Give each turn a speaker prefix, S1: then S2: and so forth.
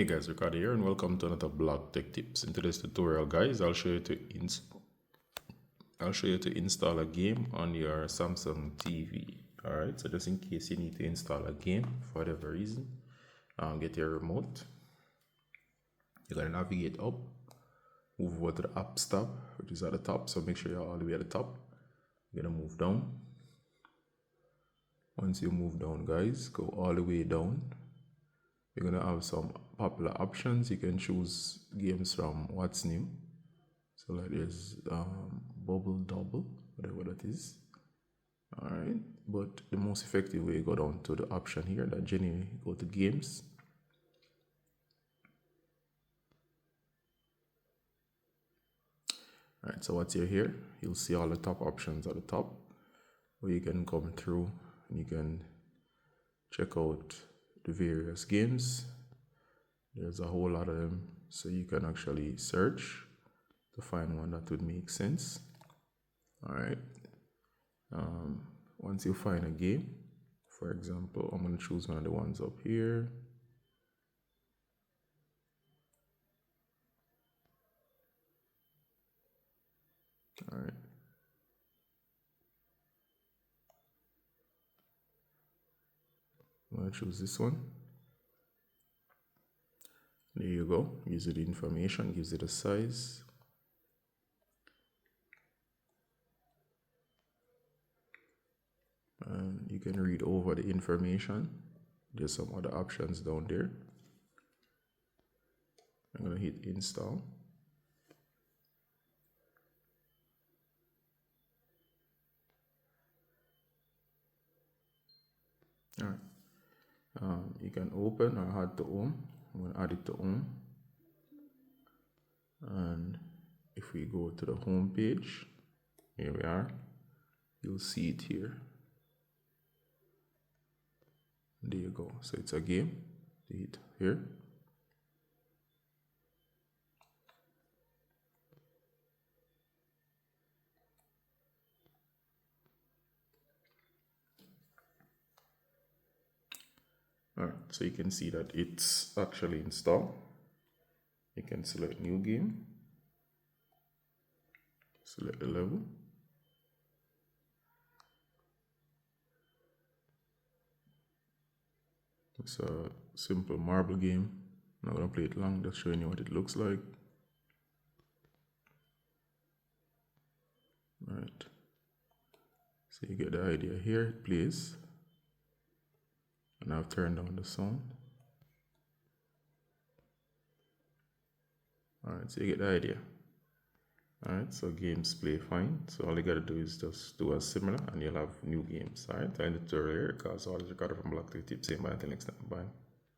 S1: Hey guys, Ricardo here and welcome to another blog tech tips. In today's tutorial guys, I'll show you to install a game on your Samsung TV. Alright, so just in case you need to install a game for whatever reason, get your remote. You're gonna navigate up, move over to the apps tab, which is at the top, so make sure you're all the way at the top. You're gonna move down. Once you move down guys, go all the way down. You're gonna have some popular options. You can choose games from what's new. So like there's Bubble Double, whatever that is. Alright, but the most effective way, go down to the option here that generally go to games. Alright, so once you're here, you'll see all the top options at the top where you can come through and you can check out the various games. There's a whole lot of them, so you can actually search to find one that would make sense. Alright, once you find a game, for example, I'm going to choose one of the ones up here. Alright, I'm going to choose this one. There you go. Gives you the information, gives you the size. And you can read over the information. There's some other options down there. I'm going to hit install. Alright. You can open or add to home. I'm going to add it to home. And if we go to the home page, here we are, you'll see it here. There you go. So it's a game. Hit here. Alright, so you can see that it's actually installed. You can select new game, select the level. It's a simple marble game. I'm not going to play it long, just showing you what it looks like. Alright, so you get the idea here. It plays, and I've turned down the sound. Alright, so you get the idea. Alright, so games play fine. So all you gotta do is just do a similar and you'll have new games. Alright, I end the tutorial here because all is recorded from Blog Tech Tips. Say bye until next time. Bye.